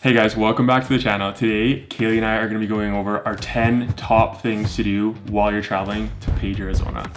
Hey guys, welcome back to the channel. Today, Kaylee and I are going to be going over our 10 top things to do while you're traveling to Page, Arizona.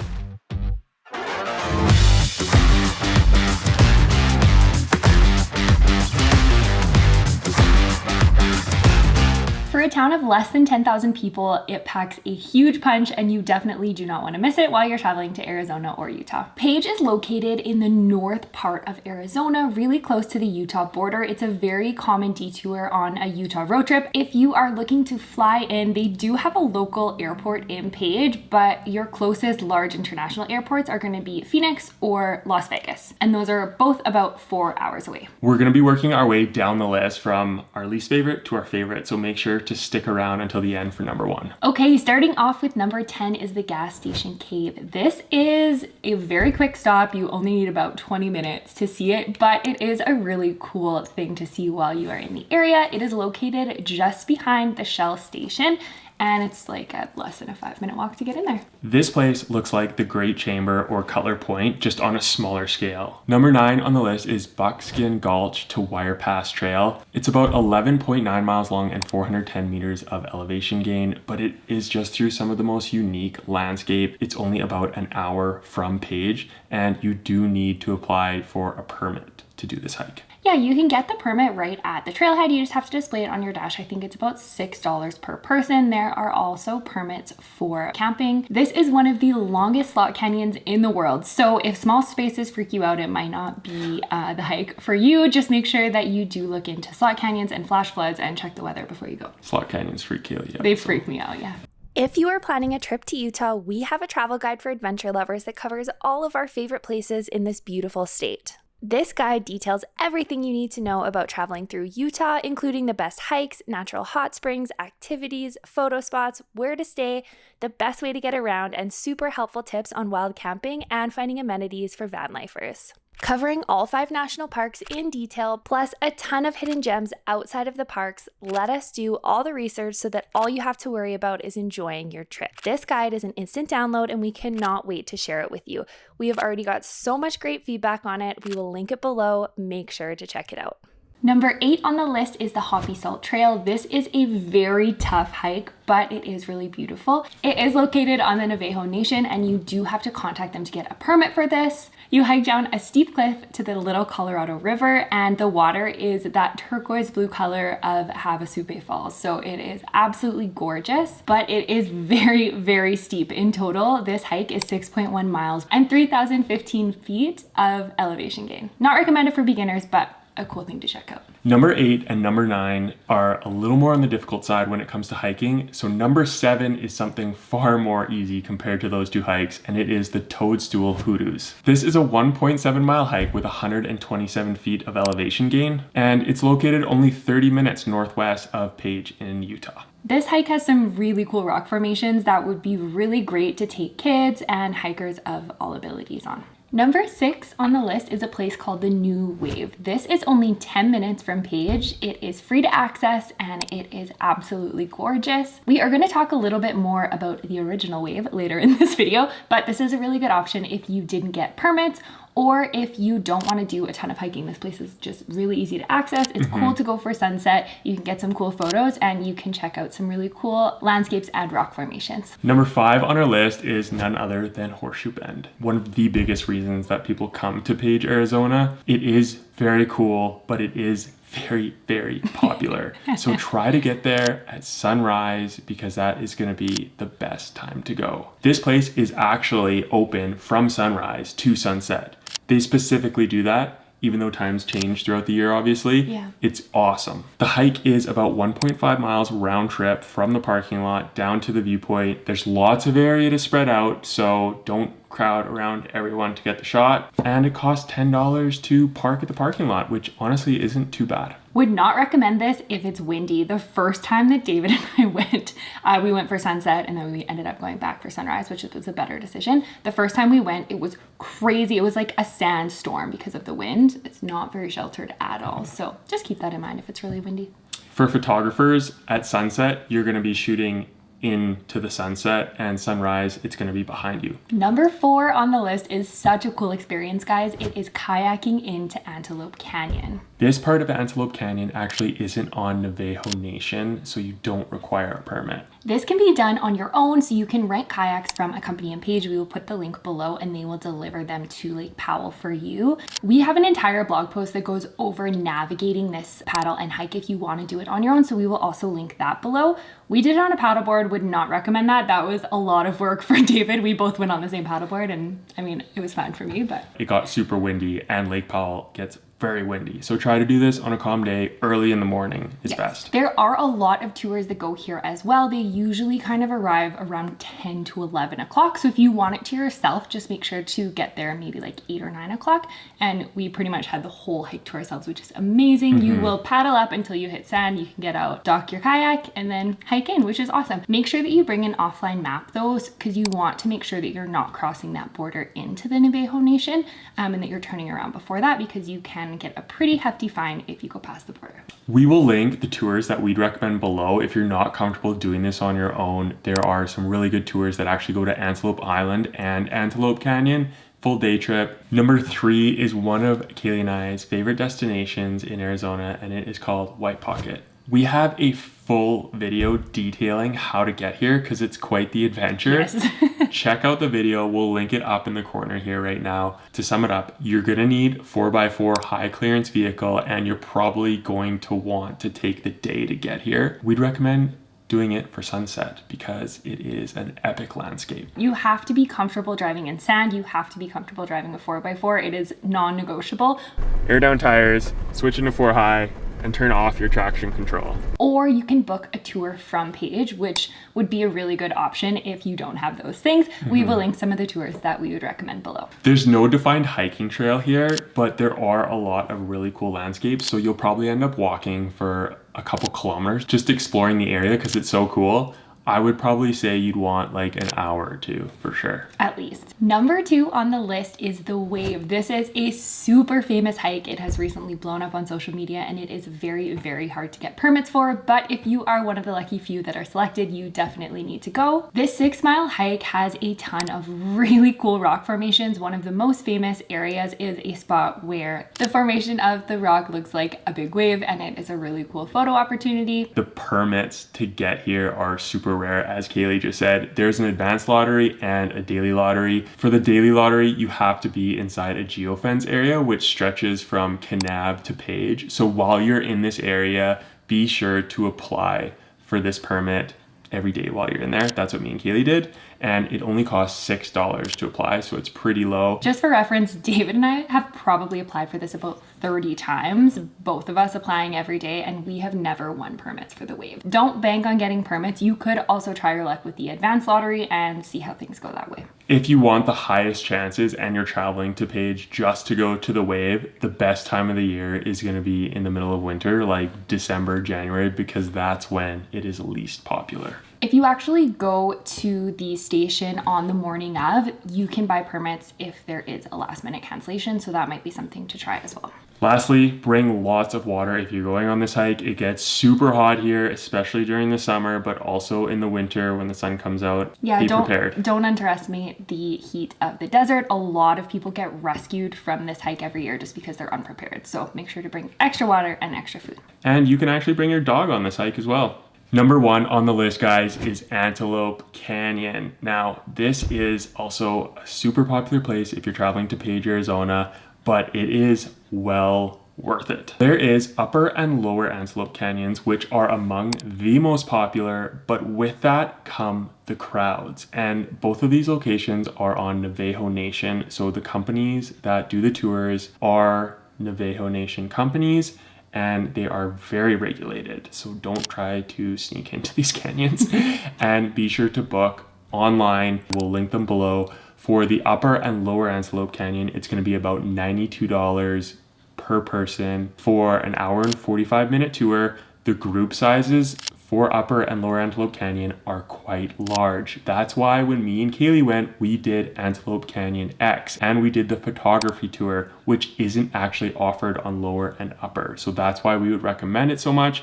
For a town of less than 10,000 people, it packs a huge punch and you definitely do not want to miss it while you're traveling to Arizona or Utah. Page is located in the north part of Arizona, really close to the Utah border. It's a very common detour on a Utah road trip. If you are looking to fly in, they do have a local airport in Page, but your closest large international airports are going to be Phoenix or Las Vegas. And those are both about 4 hours away. We're going to be working our way down the list from our least favorite to our favorite, so make sure to stick around until the end for number 1. Okay, starting off with number 10 is the gas station cave. This is a very quick stop. You only need about 20 minutes to see it, but it is a really cool thing to see while you are in the area. It is located just behind the Shell station, and it's like a less than a 5-minute walk to get in there. This place looks like the Great Chamber or Cutler Point, just on a smaller scale. Number 9 on the list is Buckskin Gulch to Wire Pass Trail. It's about 11.9 miles long and 410 meters of elevation gain, but it is just through some of the most unique landscape. It's only about an hour from Page, and you do need to apply for a permit to do this hike. Yeah, you can get the permit right at the trailhead. You just have to display it on your dash. I think it's about $6 per person. There are also permits for camping. This is one of the longest slot canyons in the world. So if small spaces freak you out, it might not be the hike for you. Just make sure that you do look into slot canyons and flash floods and check the weather before you go. Slot canyons freak Kaylee out. They freak me out, yeah. If you are planning a trip to Utah, we have a travel guide for adventure lovers that covers all of our favorite places in this beautiful state. This guide details everything you need to know about traveling through Utah, including the best hikes, natural hot springs, activities, photo spots, where to stay, the best way to get around, and super helpful tips on wild camping and finding amenities for van lifers. Covering all 5 national parks in detail, plus a ton of hidden gems outside of the parks, let us do all the research so that all you have to worry about is enjoying your trip. This guide is an instant download and we cannot wait to share it with you. We have already got so much great feedback on it. We will link it below. Make sure to check it out. Number 8 on the list is the Hopi Salt Trail. This is a very tough hike, but it is really beautiful. It is located on the Navajo Nation and you do have to contact them to get a permit for this. You hike down a steep cliff to the Little Colorado River and the water is that turquoise blue color of Havasupai Falls. So it is absolutely gorgeous, but it is very, very steep. In total, this hike is 6.1 miles and 3,015 feet of elevation gain. Not recommended for beginners, but a cool thing to check out. Number 8 and number 9 are a little more on the difficult side when it comes to hiking. So number 7 is something far more easy compared to those 2 hikes, and it is the Toadstool Hoodoos. This is a 1.7 mile hike with 127 feet of elevation gain, and it's located only 30 minutes northwest of Page in Utah. This hike has some really cool rock formations that would be really great to take kids and hikers of all abilities on. Number 6 on the list is a place called the New Wave. This is only 10 minutes from Page. It is free to access and it is absolutely gorgeous. We are going to talk a little bit more about the original wave later in this video, but this is a really good option if you didn't get permits or if you don't want to do a ton of hiking. This place is just really easy to access. It's cool to go for sunset. You can get some cool photos and you can check out some really cool landscapes and rock formations. Number 5 on our list is none other than Horseshoe Bend. One of the biggest reasons that people come to Page, Arizona. It is very cool, but it is very, very popular. So try to get there at sunrise because that is going to be the best time to go. This place is actually open from sunrise to sunset. They specifically do that, even though times change throughout the year, obviously. Yeah. It's awesome. The hike is about 1.5 miles round trip from the parking lot down to the viewpoint. There's lots of area to spread out, so don't crowd around everyone to get the shot. And it costs $10 to park at the parking lot, which honestly isn't too bad. Would not recommend this if it's windy. The first time that David and I went, we went for sunset and then we ended up going back for sunrise, which was a better decision. The first time we went, it was crazy. It was like a sandstorm because of the wind. It's not very sheltered at all. So just keep that in mind if it's really windy. For photographers at sunset, you're going to be shooting into the sunset and sunrise. It's going to be behind you. Number 4 on the list is such a cool experience, guys. It is kayaking into Antelope Canyon. This part of Antelope Canyon actually isn't on Navajo Nation, so you don't require a permit. This can be done on your own, so you can rent kayaks from a company in Page. We will put the link below and they will deliver them to Lake Powell for you. We have an entire blog post that goes over navigating this paddle and hike if you want to do it on your own, so we will also link that below. We did it on a paddleboard, would not recommend that. That was a lot of work for David. We both went on the same paddleboard and I mean, it was fun for me, but. It got super windy and Lake Powell gets very windy. So try to do this on a calm day. Early in the morning is best. There are a lot of tours that go here as well. They usually kind of arrive around 10 to 11 o'clock. So if you want it to yourself, just make sure to get there maybe like 8 or 9 o'clock. And we pretty much had the whole hike to ourselves, which is amazing. You will paddle up until you hit sand. You can get out, dock your kayak, and then hike in, which is awesome. Make sure that you bring an offline map though, because you want to make sure that you're not crossing that border into the Navajo Nation and that you're turning around before that, because you can get a pretty hefty fine if you go past the border. We will link the tours that we'd recommend below. If you're not comfortable doing this on your own, there are some really good tours that actually go to Antelope Island and Antelope Canyon. Full day trip. Number 3 is one of Kaylee and I's favorite destinations in Arizona, and it is called White Pocket. We have a full video detailing how to get here because it's quite the adventure. Yes. Check out the video. We'll link it up in the corner here right now. To sum it up, you're going to need 4x4 high clearance vehicle, and you're probably going to want to take the day to get here. We'd recommend doing it for sunset because it is an epic landscape. You have to be comfortable driving in sand. You have to be comfortable driving a 4x4. It is non-negotiable. Air down tires, switch into 4 high, and turn off your traction control. Or you can book a tour from Page, which would be a really good option if you don't have those things. We will link some of the tours that we would recommend below. There's no defined hiking trail here, but there are a lot of really cool landscapes. So you'll probably end up walking for a couple kilometers, just exploring the area because it's so cool. I would probably say you'd want like an hour or 2 for sure. At least. Number 2 on the list is the Wave. This is a super famous hike. It has recently blown up on social media and it is very, very hard to get permits for. But if you are one of the lucky few that are selected, you definitely need to go. This 6-mile hike has a ton of really cool rock formations. One of the most famous areas is a spot where the formation of the rock looks like a big wave, and it is a really cool photo opportunity. The permits to get here are super rare. As Kaylee just said, there's an advanced lottery and a daily lottery. For the daily lottery, you have to be inside a geofence area, which stretches from Kanab to Page. So while you're in this area, be sure to apply for this permit every day while you're in there. That's what me and Kaylee did. And it only costs $6 to apply, so it's pretty low. Just for reference, David and I have probably applied for this about 30 times, both of us applying every day, and we have never won permits for the Wave. Don't bank on getting permits. You could also try your luck with the advanced lottery and see how things go that way. If you want the highest chances and you're traveling to Page just to go to the Wave, the best time of the year is going to be in the middle of winter, like December, January, because that's when it is least popular. If you actually go to the station on the morning of, you can buy permits if there is a last minute cancellation, so that might be something to try as well. Lastly, bring lots of water if you're going on this hike. It gets super hot here, especially during the summer, but also in the winter when the sun comes out. Yeah, be prepared. Don't underestimate the heat of the desert. A lot of people get rescued from this hike every year just because they're unprepared. So make sure to bring extra water and extra food. And you can actually bring your dog on this hike as well. Number 1 on the list, guys, is Antelope Canyon. Now, this is also a super popular place if you're traveling to Page, Arizona, but it is well worth it. There is Upper and Lower Antelope Canyons, which are among the most popular, but with that come the crowds. And both of these locations are on Navajo Nation, so the companies that do the tours are Navajo Nation companies, and they are very regulated. So don't try to sneak into these canyons. And be sure to book online. We'll link them below. For the Upper and Lower Antelope Canyon, it's going to be about $92 per person for an hour and 45-minute tour. The group sizes for Upper and Lower Antelope Canyon are quite large. That's why when me and Kaylee went, we did Antelope Canyon X, and we did the photography tour, which isn't actually offered on Lower and Upper. So that's why we would recommend it so much.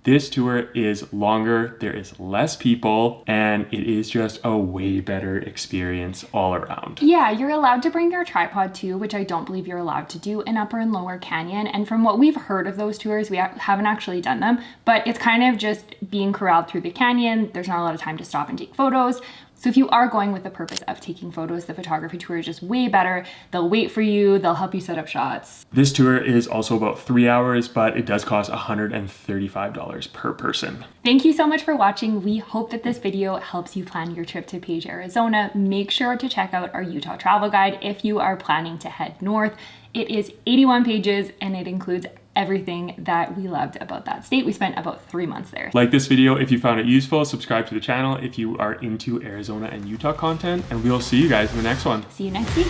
This tour is longer, there is less people, and it is just a way better experience all around. Yeah, you're allowed to bring your tripod too, which I don't believe you're allowed to do in Upper and Lower Canyon. And from what we've heard of those tours, we haven't actually done them, but it's kind of just being corralled through the canyon. There's not a lot of time to stop and take photos. So if you are going with the purpose of taking photos, the photography tour is just way better. They'll wait for you, they'll help you set up shots. This tour is also about 3 hours, but it does cost $135 per person. Thank you so much for watching. We hope that this video helps you plan your trip to Page, Arizona. Make sure to check out our Utah travel guide if you are planning to head north. It is 81 pages and it includes everything that we loved about that state. We spent about 3 months there. Like this video if you found it useful, subscribe to the channel if you are into Arizona and Utah content, and we'll see you guys in the next one. See you next week.